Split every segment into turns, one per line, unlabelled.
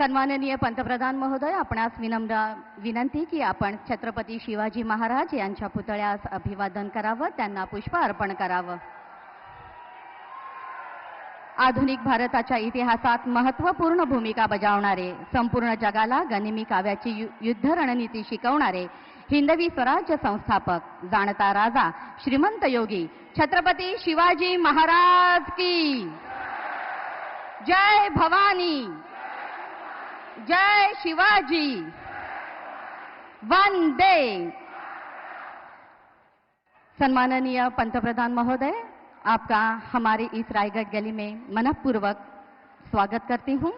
सन्माननीय पंतप्रधान महोदय, आपणास विनम्र विनंती की आपण छत्रपती शिवाजी महाराज यांच्या पुतळ्यास अभिवादन करावं, त्यांना पुष्प अर्पण करावं। आधुनिक भारताच्या इतिहासात महत्त्वपूर्ण भूमिका बजावणारे, संपूर्ण जगाला गनिमी काव्याची युद्ध रणनीती शिकवणारे हिंदवी स्वराज्य संस्थापक, जाणता राजा, श्रीमंत योगी छत्रपती शिवाजी महाराज की जय। भवानी, जय शिवाजी, वंदे। सम्माननीय पंतप्रधान महोदय, आपका हमारी इस रायगढ़ गली में मनपूर्वक स्वागत करती हूं।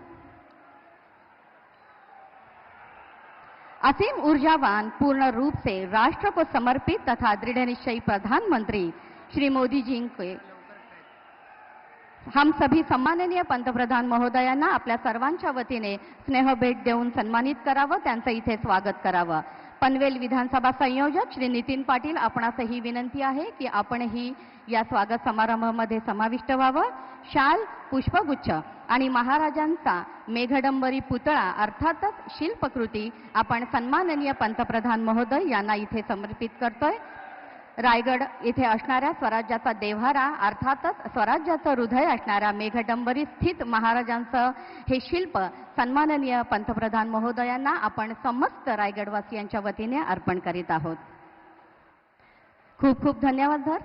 असीम ऊर्जावान, पूर्ण रूप से राष्ट्र को समर्पित तथा दृढ़ निश्चयी प्रधानमंत्री श्री मोदी जी के हम सभी सम्माननीय पंतप्रधान महोदयांना आपल्या सर्वांच्या वतीने स्नेहभेट देऊन सन्मानित करावं, त्यांचं इथे स्वागत करावं। पनवेल विधानसभा संयोजक श्री नितीन पाटील, आपणासही विनंती आहे की आपणही या स्वागत समारंभामध्ये समाविष्ट व्हावं। शाल, पुष्पगुच्छ आणि महाराजांचा मेघडंबरी पुतळा अर्थातच शिल्पकृती आपण सन्माननीय पंतप्रधान महोदय यांना इथे समर्पित करतोय। रायगड येथे असणाऱ्या स्वराज्याचा देव्हारा अर्थातच स्वराज्याचं हृदय असणाऱ्या मेघडंबरी स्थित महाराजांचं हे शिल्प सन्माननीय पंतप्रधान महोदयांना आपण समस्त रायगडवासियांच्या वतीने अर्पण करीत आहोत। खूब खूब धन्यवाद सर।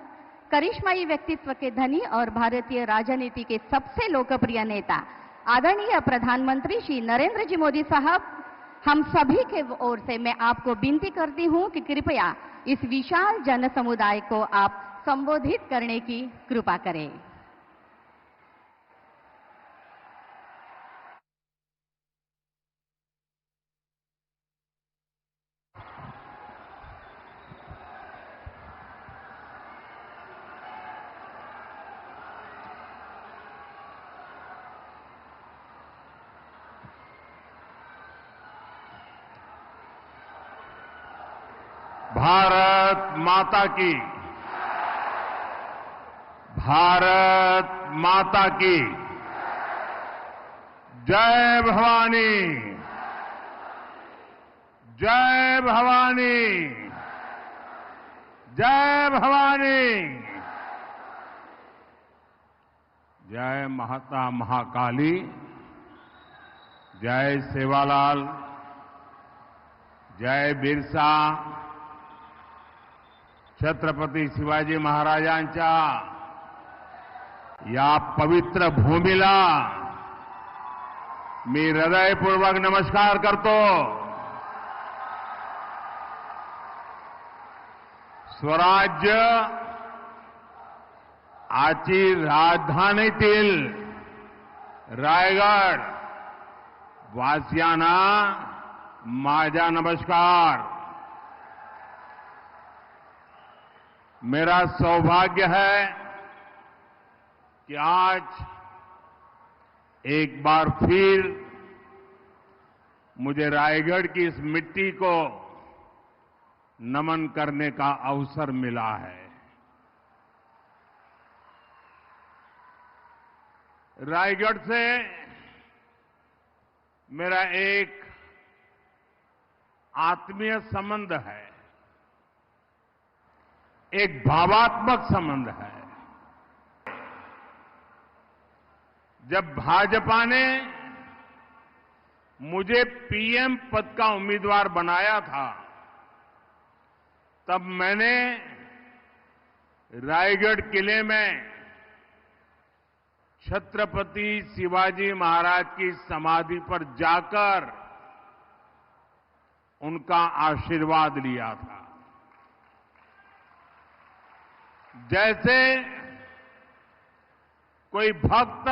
करिश्माई व्यक्तित्व के धनी और भारतीय राजनीति के सबसे लोकप्रिय नेता आदरणीय प्रधानमंत्री श्री नरेंद्र जी मोदी साहब, हम सभी के ओर से मैं आपको विनती करती हूं कि कृपया इस विशाल जन समुदाय को आप संबोधित करने की कृपा करें।
भारत माता की, भारत माता की जय। भवानी, जय भवानी, जय भवानी। जय माता महाकाली, जय सेवालाल, जय बिरसा। छत्रपती शिवाजी महाराजांच्या या पवित्र भूमीला मी हृदयपूर्वक नमस्कार करतो। स्वराज्य आजची राजधानीतील रायगड वासियांना माझा नमस्कार। मेरा सौभाग्य है कि आज एक बार फिर मुझे रायगढ़ की इस मिट्टी को नमन करने का अवसर मिला है। रायगढ़ से मेरा एक आत्मीय संबंध है, एक भावात्मक संबंध है। जब भाजपा ने मुझे पीएम पद का उम्मीदवार बनाया था, तब मैंने रायगढ़ किले में छत्रपति शिवाजी महाराज की समाधि पर जाकर उनका आशीर्वाद लिया था। जैसे कोई भक्त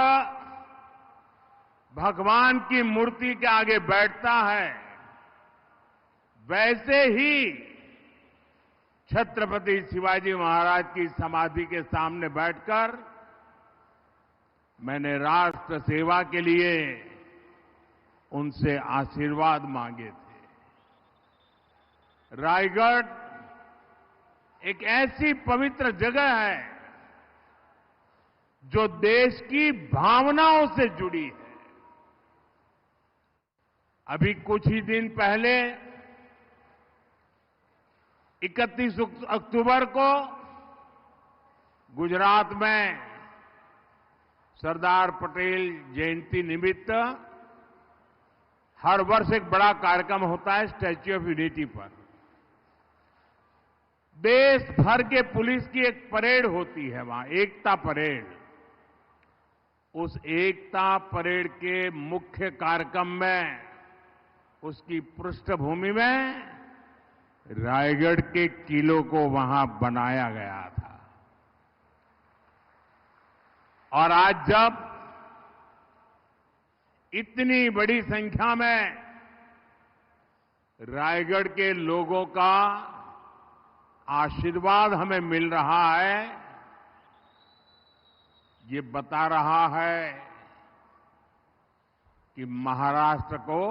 भगवान की मूर्ति के आगे बैठता है, वैसे ही छत्रपति शिवाजी महाराज की समाधि के सामने बैठकर मैंने राष्ट्र सेवा के लिए उनसे आशीर्वाद मांगे थे। रायगढ़ एक ऐसी पवित्र जगह है जो देश की भावनाओं से जुड़ी है। अभी कुछ ही दिन पहले 31 अक्टूबर को गुजरात में सरदार पटेल जयंती निमित्त हर वर्ष एक बड़ा कार्यक्रम होता है स्टैच्यू ऑफ यूनिटी पर। देश भर के पुलिस की एक परेड होती है वहां, एकता परेड। उस एकता परेड के मुख्य कार्यक्रम में, उसकी पृष्ठभूमि में रायगढ़ के किलों को वहां बनाया गया था। और आज जब इतनी बड़ी संख्या में रायगढ़ के लोगों का आशीर्वाद हमें मिल रहा है, ये बता रहा है कि महाराष्ट्र को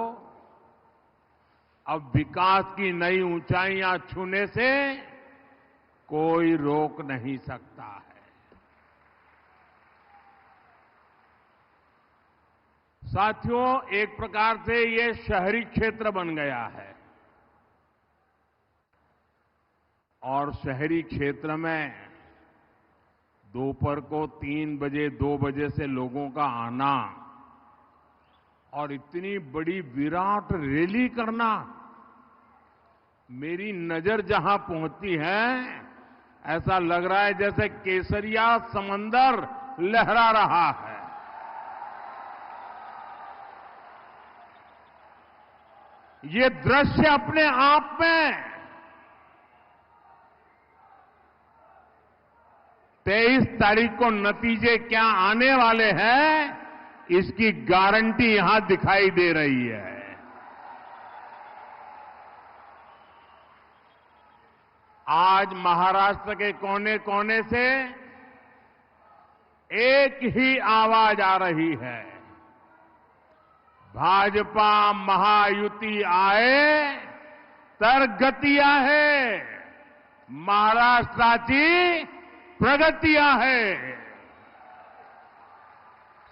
अब विकास की नई ऊंचाइयां छूने से कोई रोक नहीं सकता है। साथियों, एक प्रकार से ये शहरी क्षेत्र बन गया है और शहरी क्षेत्र में दोपहर को 3 बजे 2 बजे से लोगों का आना और इतनी बड़ी विराट रैली करना, मेरी नजर जहां पहुंचती है ऐसा लग रहा है जैसे केसरिया समंदर लहरा रहा है। ये दृश्य अपने आप में 23 तारीख को नतीजे क्या आने वाले हैं, इसकी गारंटी यहां दिखाई दे रही है। आज महाराष्ट्र के कोने कोने से एक ही आवाज आ रही है, भाजपा महायुती आए तर गती आहे, महाराष्ट्राची प्रगति आहे।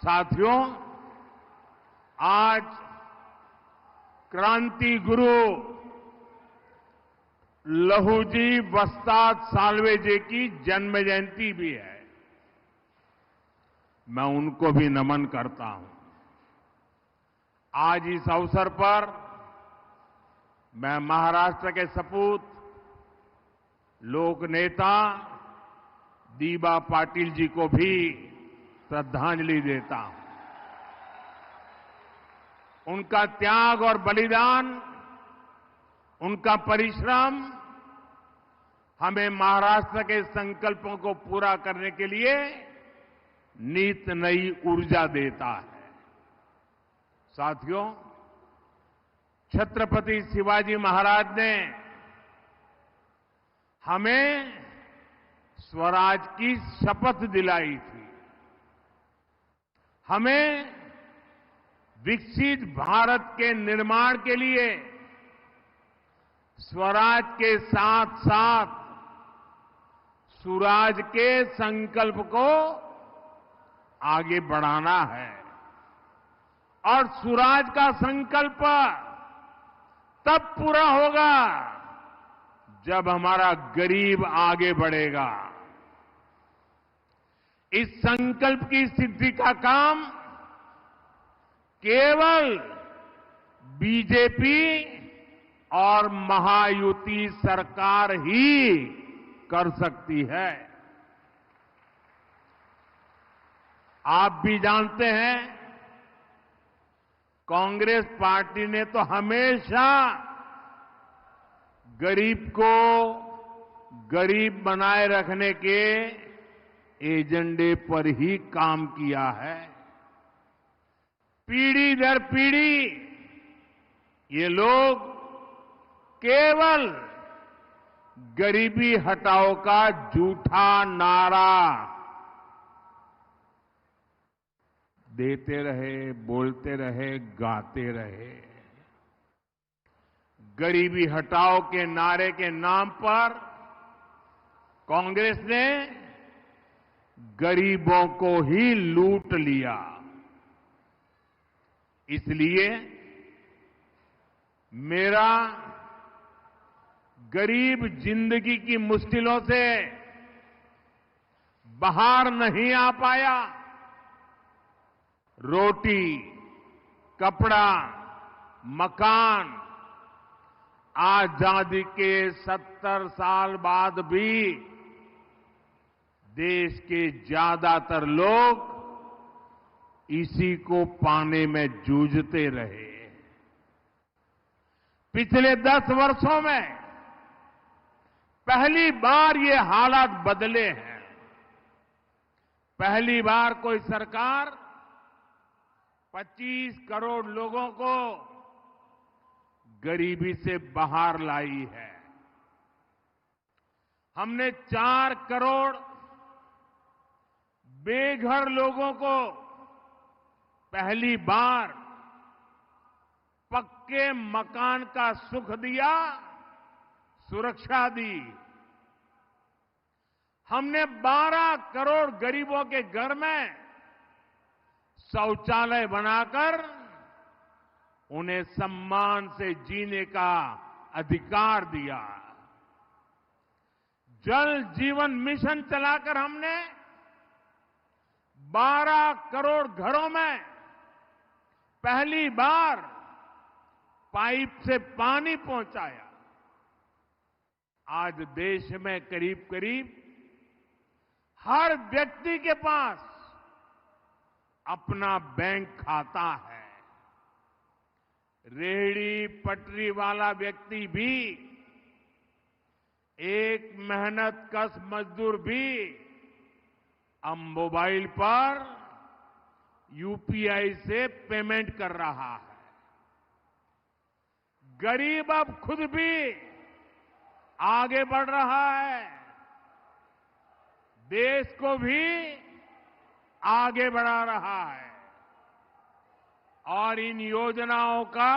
साथियों, आज क्रांति गुरु लहूजी वस्ताद साल्वे जी की जन्म जयंती भी है। मैं उनको भी नमन करता हूं। आज इस अवसर पर मैं महाराष्ट्र के सपूत लोक नेता दीबा पाटिल जी को भी श्रद्धांजलि देता हूं। उनका त्याग और बलिदान, उनका परिश्रम हमें महाराष्ट्र के संकल्पों को पूरा करने के लिए नित नई ऊर्जा देता है। साथियों, छत्रपति शिवाजी महाराज ने हमें स्वराज की शपथ दिलाई थी। हमें विकसित भारत के निर्माण के लिए स्वराज के साथ साथ सुराज के संकल्प को आगे बढ़ाना है। और सुराज का संकल्प तब पूरा होगा जब हमारा गरीब आगे बढ़ेगा। इस संकल्प की सिद्धि का काम केवल बीजेपी और महायुति सरकार ही कर सकती है। आप भी जानते हैं, कांग्रेस पार्टी ने तो हमेशा गरीब को गरीब बनाए रखने के एजेंडे पर ही काम किया है। पीढ़ी दर पीढ़ी ये लोग केवल गरीबी हटाओ का झूठा नारा देते रहे, बोलते रहे, गाते रहे। गरीबी हटाओ के नारे के नाम पर कांग्रेस ने गरीबों को ही लूट लिया। इसलिए मेरा गरीब जिंदगी की मुश्किलों से बाहर नहीं आ पाया। रोटी, कपड़ा, मकान, आजादी के 70 साल बाद भी देश के ज्यादातर लोग इसी को पाने में जूझते रहे। पिछले 10 वर्षों में पहली बार ये हालात बदले हैं। पहली बार कोई सरकार 25 करोड़ लोगों को गरीबी से बाहर लाई है। हमने 4 करोड़ बेघर लोगों को पहली बार पक्के मकान का सुख दिया, सुरक्षा दी। हमने 12 करोड़ गरीबों के घर में शौचालय बनाकर उन्हें सम्मान से जीने का अधिकार दिया। जल जीवन मिशन चलाकर हमने 12 करोड़ घरों में पहली बार पाइप से पानी पहुंचाया। आज देश में करीब करीब हर व्यक्ति के पास अपना बैंक खाता है। रेहड़ी पटरी वाला व्यक्ति भी, एक मेहनतकश मजदूर भी अब मोबाइल पर यूपीआई से पेमेंट कर रहा है। गरीब अब खुद भी आगे बढ़ रहा है, देश को भी आगे बढ़ा रहा है। और इन योजनाओं का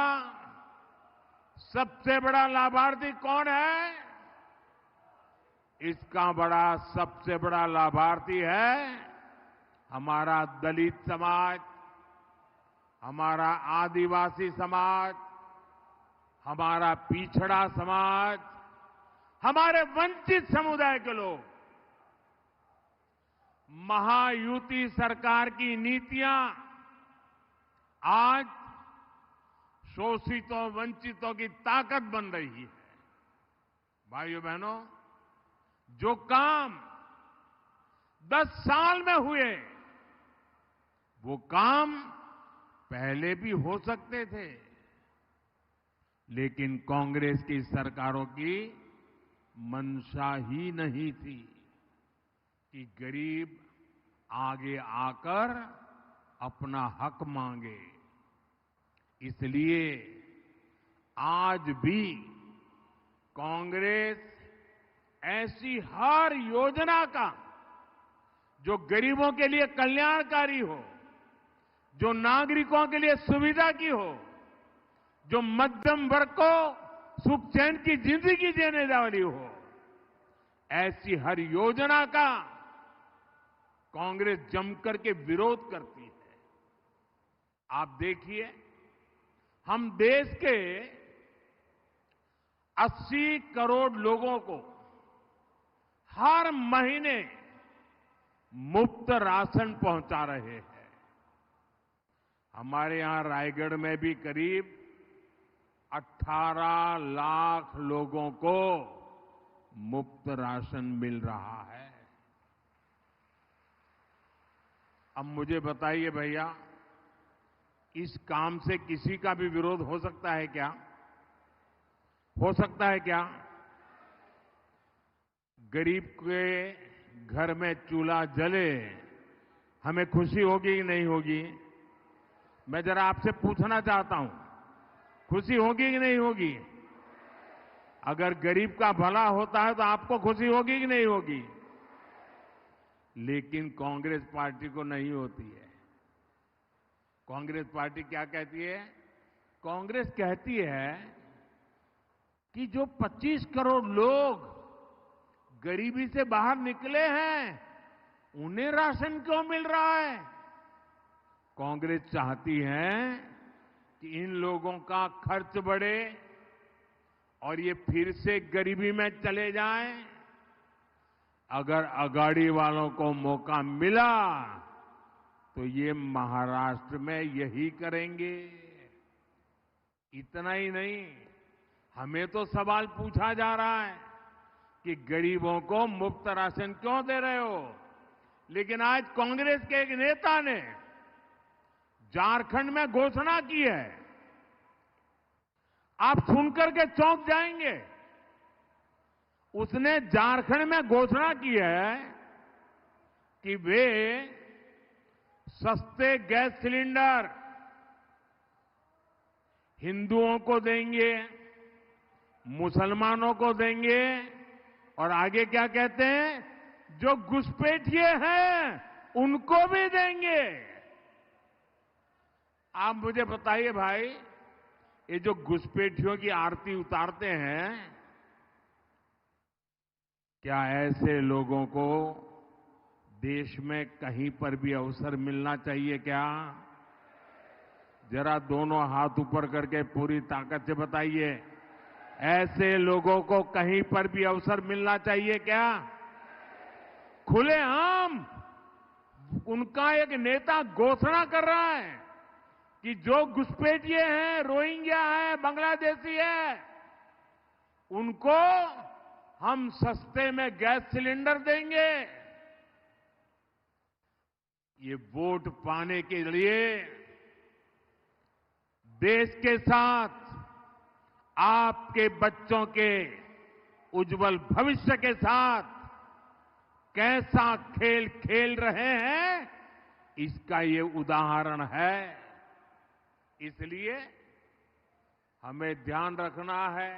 सबसे बड़ा लाभार्थी कौन है? इसका सबसे बड़ा लाभार्थी है हमारा दलित समाज, हमारा आदिवासी समाज, हमारा पिछड़ा समाज, हमारे वंचित समुदाय के लोग। महायुति सरकार की नीतियां आज शोषितों वंचितों की ताकत बन रही है। भाइयों बहनों, जो काम 10 साल में हुए वो काम पहले भी हो सकते थे, लेकिन कांग्रेस की सरकारों की मंशा ही नहीं थी कि गरीब आगे आकर अपना हक मांगे। इसलिए आज भी कांग्रेस ऐसी हर योजना का जो गरीबों के लिए कल्याणकारी हो, जो नागरिकों के लिए सुविधा की हो, जो मध्यम वर्ग को सुख चैन की जिंदगी देने वाली हो, ऐसी हर योजना का कांग्रेस जमकर के विरोध करती है। आप देखिए, हम देश के 80 करोड़ लोगों को हर महीने मुफ्त राशन पहुंचा रहे हैं। हमारे यहां रायगढ़ में भी करीब 18 लाख लोगों को मुफ्त राशन मिल रहा है। अब मुझे बताइए भैया, इस काम से किसी का भी विरोध हो सकता है क्या? हो सकता है क्या? गरीब के घर में चूल्हा जले, हमें खुशी होगी कि नहीं होगी? मैं जरा आपसे पूछना चाहता हूं, खुशी होगी कि नहीं होगी? अगर गरीब का भला होता है तो आपको खुशी होगी कि नहीं होगी? लेकिन कांग्रेस पार्टी को नहीं होती है। कांग्रेस पार्टी क्या कहती है? कांग्रेस कहती है कि जो 25 करोड़ लोग गरीबी से बाहर निकले हैं, उन्हें राशन क्यों मिल रहा है? कांग्रेस चाहती है कि इन लोगों का खर्च बढ़े, और ये फिर से गरीबी में चले जाएं? अगर अगाड़ी वालों को मौका मिला तो ये महाराष्ट्र में यही करेंगे। इतना ही नहीं, हमें तो सवाल पूछा जा रहा है कि गरीबों को मुफ्त राशन क्यों दे रहे हो, लेकिन आज कांग्रेस के एक नेता ने झारखंड में घोषणा की है, आप सुनकर के चौंक जाएंगे। उसने झारखंड में घोषणा की है कि वे सस्ते गैस सिलेंडर हिंदुओं को देंगे, मुसलमानों को देंगे, और आगे क्या कहते हैं, जो घुसपैठिए हैं उनको भी देंगे। आप मुझे बताइए भाई, ये जो घुसपैठियों की आरती उतारते हैं, क्या ऐसे लोगों को देश में कहीं पर भी अवसर मिलना चाहिए क्या? जरा दोनों हाथ ऊपर करके पूरी ताकत से बताइए, ऐसे लोगों को कहीं पर भी अवसर मिलना चाहिए क्या? खुलेआम उनका एक नेता घोषणा कर रहा है कि जो घुसपैठिए हैं, रोहिंग्या है, बांग्लादेशी है, उनको हम सस्ते में गैस सिलेंडर देंगे। ये वोट पाने के लिए देश के साथ आपके बच्चों के उज्जवल भविष्य के साथ कैसा खेल खेल रहे हैं, इसका ये उदाहरण है। इसलिए हमें ध्यान रखना है,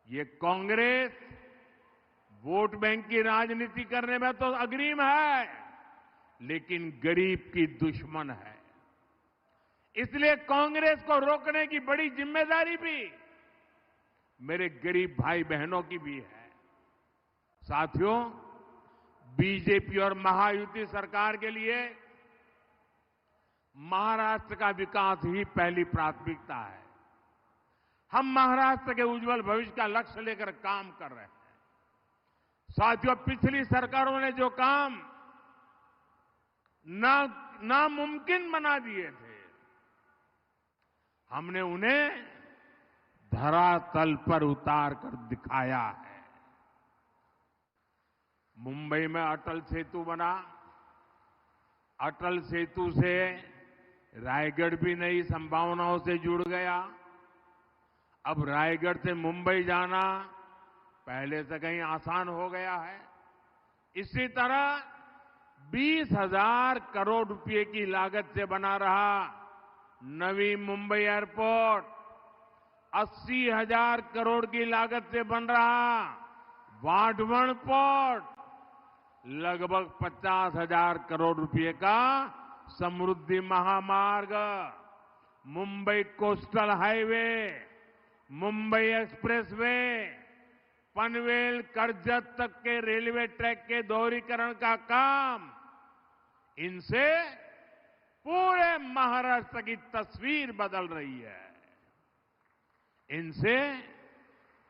ये कांग्रेस वोट बैंक की राजनीति करने में तो अग्रिम है, लेकिन गरीब की दुश्मन है। इसलिए कांग्रेस को रोकने की बड़ी जिम्मेदारी भी मेरे गरीब भाई बहनों की भी है। साथियों, बीजेपी और महायुति सरकार के लिए महाराष्ट्र का विकास ही पहली प्राथमिकता है। हम महाराष्ट्र के उज्जवल भविष्य का लक्ष्य लेकर काम कर रहे हैं। साथियों, पिछली सरकारों ने जो काम नामुमकिन बना दिए थे, हमने उन्हें धरातल पर उतार कर दिखाया है। मुंबई में अटल सेतु बना, अटल सेतु से रायगढ़ भी नई संभावनाओं से जुड़ गया। अब रायगढ़ से मुंबई जाना पहले से कहीं आसान हो गया है। इसी तरह 20,000 करोड़ रुपए की लागत से बना रहा नवी मुंबई एयरपोर्ट, 80,000 करोड़ की लागत से बन रहा वाढवण पोर्ट, लगभग 50,000 करोड़ रुपए का समृद्धि महामार्ग, Mumbai coastal highway, Mumbai expressway, Panvel Karjat तक के रेलवे ट्रैक के दोहरीकरण का काम, इनसे पूरे महाराष्ट्र की तस्वीर बदल रही है। इनसे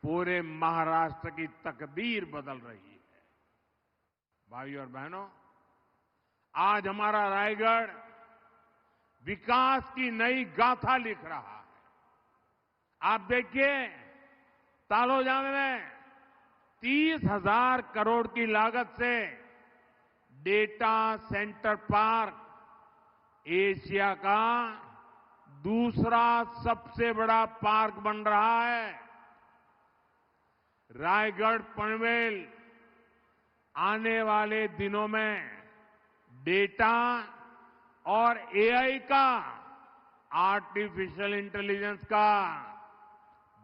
पूरे महाराष्ट्र की तकदीर बदल रही है। भाइयों और बहनों, आज हमारा रायगढ़ विकास की नई गाथा लिख रहा है। आप देखिए, तालोजान में 30,000 करोड़ की लागत से डेटा सेंटर पार्क, एशिया का दूसरा सबसे बड़ा पार्क बन रहा है। रायगढ़ पनवेल आने वाले दिनों में डेटा और एआई का, आर्टिफिशियल इंटेलिजेंस का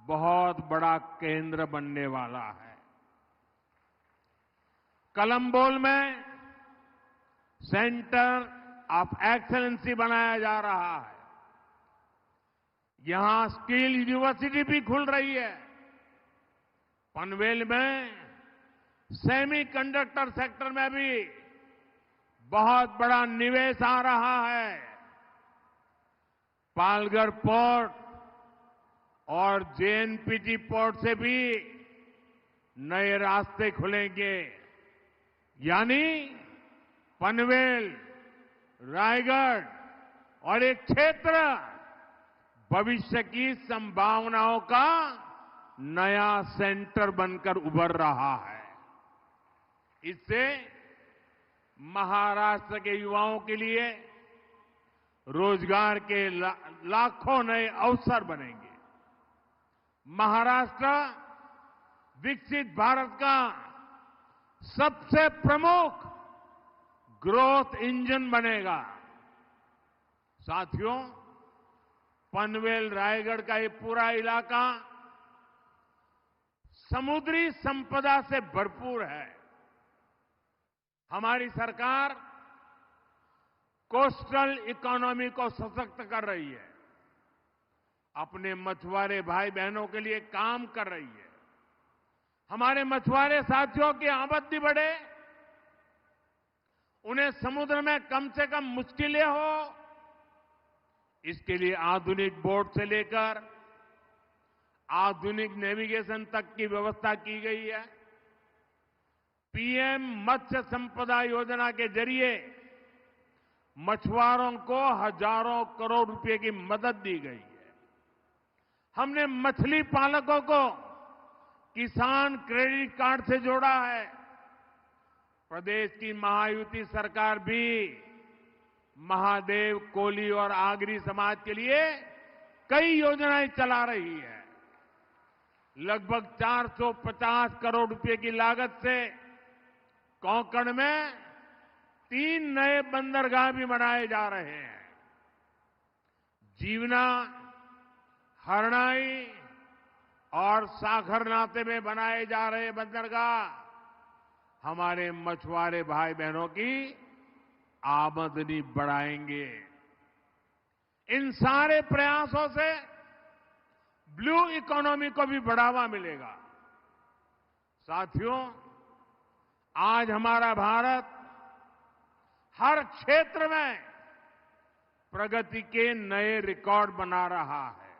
बहुत बड़ा केंद्र बनने वाला है। कलम्बोल में सेंटर ऑफ एक्सेलेंसी बनाया जा रहा है। यहां स्किल यूनिवर्सिटी भी खुल रही है। पनवेल में सेमीकंडक्टर सेक्टर में भी बहुत बड़ा निवेश आ रहा है। पालघर पोर्ट और जेएनपीटी पोर्ट से भी नए रास्ते खुलेंगे। यानी पनवेल, रायगढ़ और एक क्षेत्र भविष्य की संभावनाओं का नया सेंटर बनकर उभर रहा है। इससे महाराष्ट्र के युवाओं के लिए रोजगार के लाखों नए अवसर बनेंगे। महाराष्ट्र विकसित भारत का सबसे प्रमुख ग्रोथ इंजन बनेगा। साथियों, पनवेल, रायगढ़ का ये पूरा इलाका समुद्री संपदा से भरपूर है। हमारी सरकार कोस्टल इकोनॉमी को सशक्त कर रही है, अपने मछुआरे भाई बहनों के लिए काम कर रही है। हमारे मछुआरे साथियों की आमदनी बढ़े, उन्हें समुद्र में कम से कम मुश्किलें हो, इसके लिए आधुनिक बोट से लेकर आधुनिक नेविगेशन तक की व्यवस्था की गई है। पीएम मत्स्य संपदा योजना के जरिए मछुआरों को हजारों करोड़ रुपए की मदद दी गई है। हमने मछली पालकों को किसान क्रेडिट कार्ड से जोड़ा है। प्रदेश की महायुति सरकार भी महादेव, कोली और आगरी समाज के लिए कई योजनाएं चला रही है। लगभग 450 करोड़ रुपए की लागत से कोंकण में 3 नए बंदरगाह भी बनाए जा रहे हैं। जीवना, हरनाई और सागरनाथे में बनाए जा रहे बंदरगाह हमारे मछुआरे भाई बहनों की आमदनी बढ़ाएंगे। इन सारे प्रयासों से ब्लू इकोनॉमी को भी बढ़ावा मिलेगा। साथियों, आज हमारा भारत हर क्षेत्र में प्रगति के नए रिकॉर्ड बना रहा है,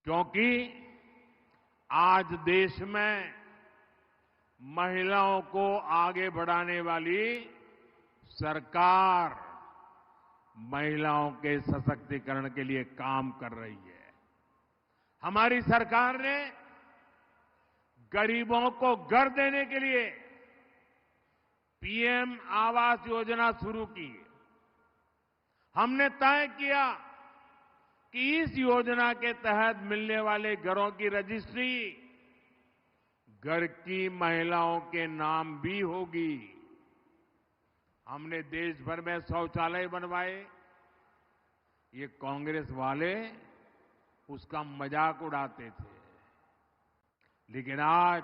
क्योंकि आज देश में महिलाओं को आगे बढ़ाने वाली सरकार महिलाओं के सशक्तिकरण के लिए काम कर रही है। हमारी सरकार ने गरीबों को घर देने के लिए पीएम आवास योजना शुरू की। हमने तय किया कि इस योजना के तहत मिलने वाले घरों की रजिस्ट्री घर की महिलाओं के नाम भी होगी। हमने देश भर में शौचालय बनवाए। ये कांग्रेस वाले उसका मजाक उड़ाते थे, लेकिन आज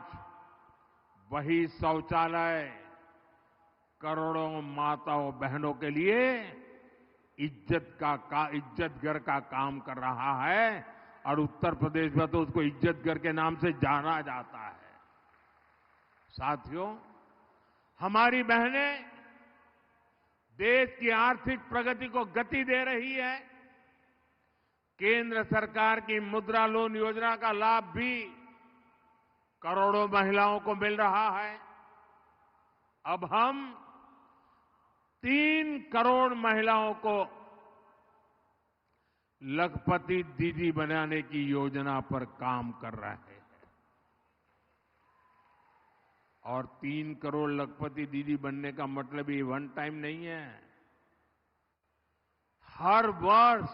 वही शौचालय करोड़ों माताओं बहनों के लिए इज्जत घर का काम कर रहा है और उत्तर प्रदेश में तो उसको इज्जत घर के नाम से जाना जाता है। साथियों, हमारी बहनें देश की आर्थिक प्रगति को गति दे रही है। केंद्र सरकार की मुद्रा लोन योजना का लाभ भी करोड़ों महिलाओं को मिल रहा है। अब हम 3 करोड़ महिलाओं को लखपति दीदी बनाने की योजना पर काम कर रहे हैं। और 3 करोड़ लखपति दीदी बनने का मतलब ये वन टाइम नहीं है। हर वर्ष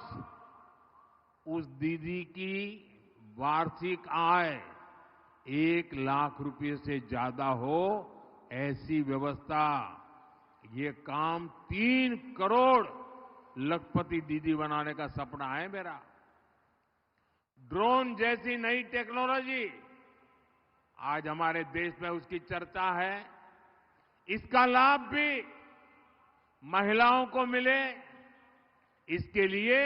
उस दीदी की वार्षिक आय 1 लाख रुपए से ज्यादा हो, ऐसी व्यवस्था, ये काम 3 करोड़ लखपति दीदी बनाने का सपना है मेरा। ड्रोन जैसी नई टेक्नोलॉजी आज हमारे देश में उसकी चर्चा है। इसका लाभ भी महिलाओं को मिले, इसके लिए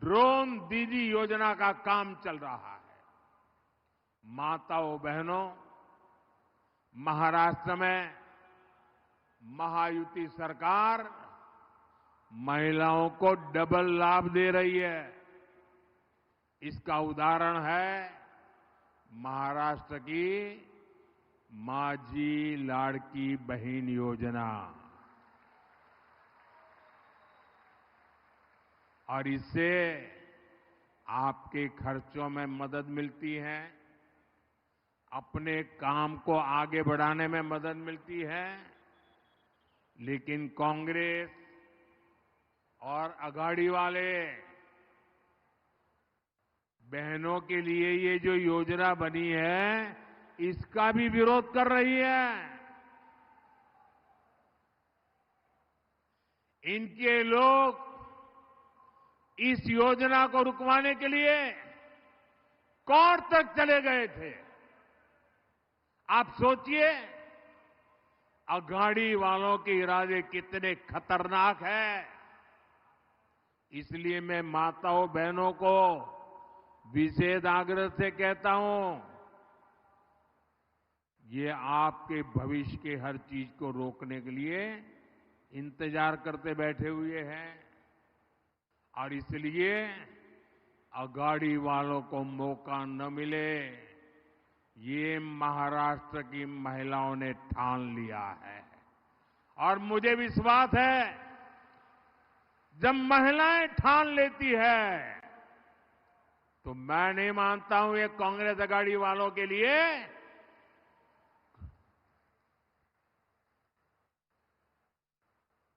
ड्रोन दीदी योजना का काम चल रहा है। माताओं बहनों, महाराष्ट्र में महायुति सरकार महिलाओं को डबल लाभ दे रही है। इसका उदाहरण है महाराष्ट्र की माझी लाड़की बहन योजना। और इससे आपके खर्चों में मदद मिलती है, अपने काम को आगे बढ़ाने में मदद मिलती है। लेकिन कांग्रेस और अघाड़ी वाले बहनों के लिए ये जो योजना बनी है, इसका भी विरोध कर रही है। इनके लोग इस योजना को रुकवाने के लिए कोर्ट तक चले गए थे। आप सोचिए, अघाड़ी वालों के इरादे कितने खतरनाक हैं। इसलिए मैं माताओं बहनों को विशेष आग्रह से कहता हूं, ये आपके भविष्य के हर चीज को रोकने के लिए इंतजार करते बैठे हुए हैं। और इसलिए अघाड़ी वालों को मौका न मिले, ये महाराष्ट्र की महिलाओं ने ठान लिया है। और मुझे विश्वास है, जब महिलाएं ठान लेती है तो मैं नहीं मानता हूं ये कांग्रेस अघाड़ी वालों के लिए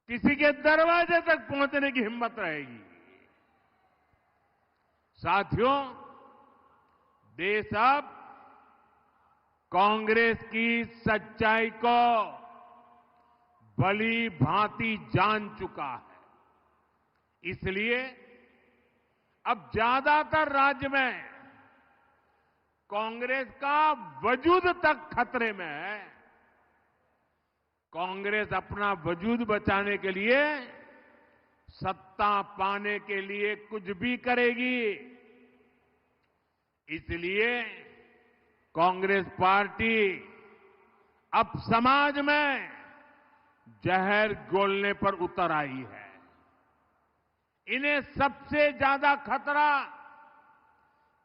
किसी के दरवाजे तक पहुंचने की हिम्मत रहेगी। साथियों, देश अब कांग्रेस की सच्चाई को भली भांति जान चुका है। इसलिए अब ज्यादातर राज्य में कांग्रेस का वजूद तक खतरे में है। कांग्रेस अपना वजूद बचाने के लिए सत्ता पाने के लिए कुछ भी करेगी। इसलिए कांग्रेस पार्टी अब समाज में जहर घोलने पर उतर आई है। इन्हें सबसे ज्यादा खतरा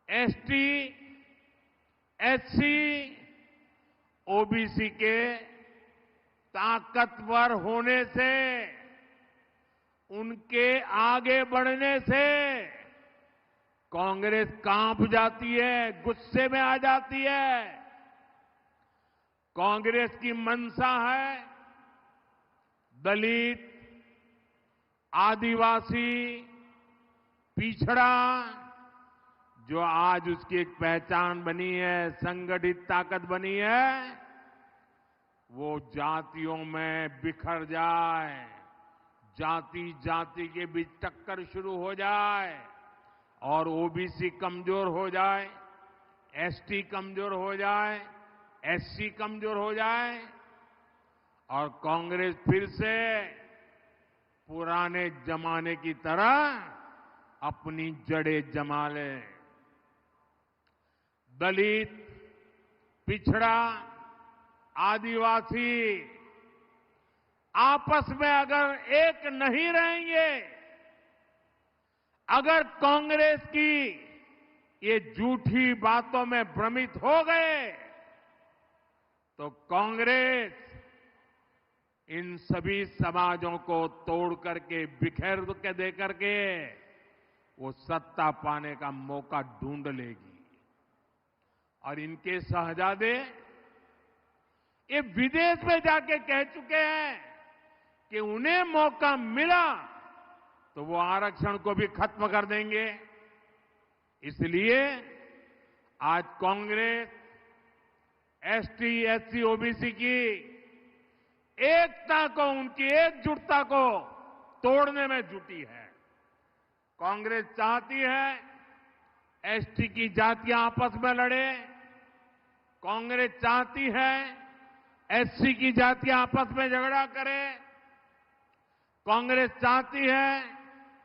एसटी, एससी, ओबीसी के ताकतवर होने से, उनके आगे बढ़ने से कांग्रेस कांप जाती है, गुस्से में आ जाती है। कांग्रेस की मंशा है दलित, आदिवासी, पिछड़ा, जो आज उसकी एक पहचान बनी है, संगठित ताकत बनी है, वो जातियों में बिखर जाए, जाति जाति के बीच टक्कर शुरू हो जाए और ओबीसी कमजोर हो जाए, एसटी कमजोर हो जाए, एससी कमजोर हो जाए और कांग्रेस फिर से पुराने जमाने की तरह अपनी जड़ें जमा ले। दलित, पिछड़ा, आदिवासी आपस में अगर एक नहीं रहेंगे, अगर कांग्रेस की ये झूठी बातों में भ्रमित हो गए, तो कांग्रेस इन सभी समाजों को तोड़ करके, बिखेर के दे करके वो सत्ता पाने का मौका ढूंढ लेगी। और इनके शहजादे ये विदेश में जाके कह चुके हैं कि उन्हें मौका मिला तो वो आरक्षण को भी खत्म कर देंगे। इसलिए आज कांग्रेस एसटी, एससी, ओबीसी की एकता को, उनकी एकजुटता को तोड़ने में जुटी है। कांग्रेस चाहती है एसटी की जातियां आपस में लड़े, कांग्रेस चाहती है एससी की जातियां आपस में झगड़ा करें, कांग्रेस चाहती है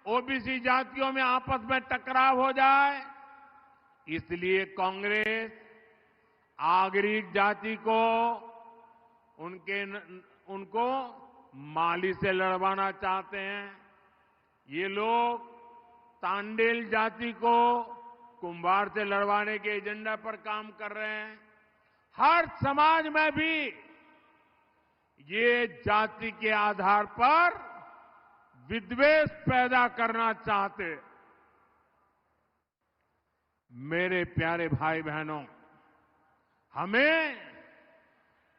ओबीसी जातियों में आपस में टकराव हो जाए। इसलिए कांग्रेस आगरी जाति को, उनको माली से लड़वाना चाहते हैं। ये लोग तांडेल जाति को, कुंभार से लड़वाने के एजेंडा पर काम कर रहे हैं। हर समाज में भी ये जाति के आधार पर विद्वेष पैदा करना चाहते। मेरे प्यारे भाई बहनों, हमें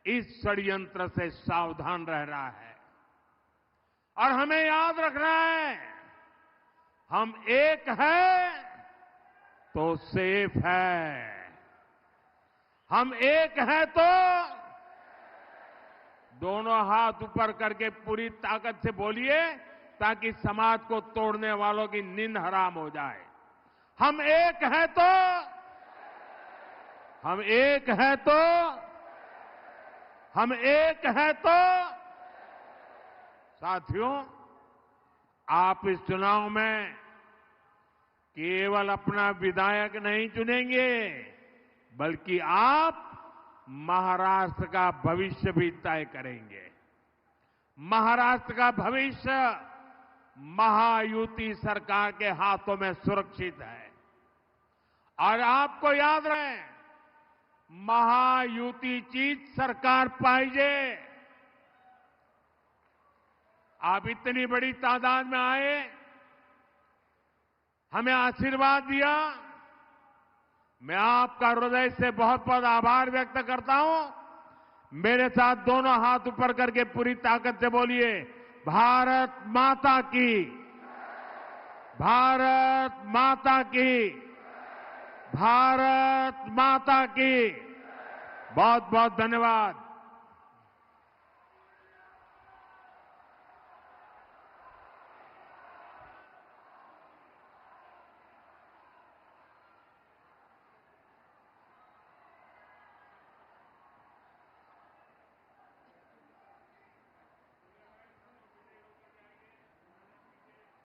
इस षड्यंत्र से सावधान रहना है और हमें याद रखना है, हम एक हैं तो सेफ है। हम एक हैं तो दोनों हाथ ऊपर करके पूरी ताकत से बोलिए ताकि समाज को तोड़ने वालों की नींद हराम हो जाए। हम एक हैं तो, हम एक हैं तो, हम एक हैं तो। साथियों, आप इस चुनाव में केवल अपना विधायक नहीं चुनेंगे, बल्कि आप महाराष्ट्र का भविष्य भी तय करेंगे। महाराष्ट्र का भविष्य महायुति सरकार के हाथों में सुरक्षित है। और आपको याद रहे, महायुतीचीच सरकार पाहिजे। आप इतनी बड़ी तादाद में आए, हमें आशीर्वाद दिया। मैं आपका हृदय से बहुत बहुत आभार व्यक्त करता हूं। मेरे साथ दोनों हाथ ऊपर करके पूरी ताकत से बोलिए, भारत माता की, भारत माता की, भारत माता की। बहुत बहुत धन्यवाद।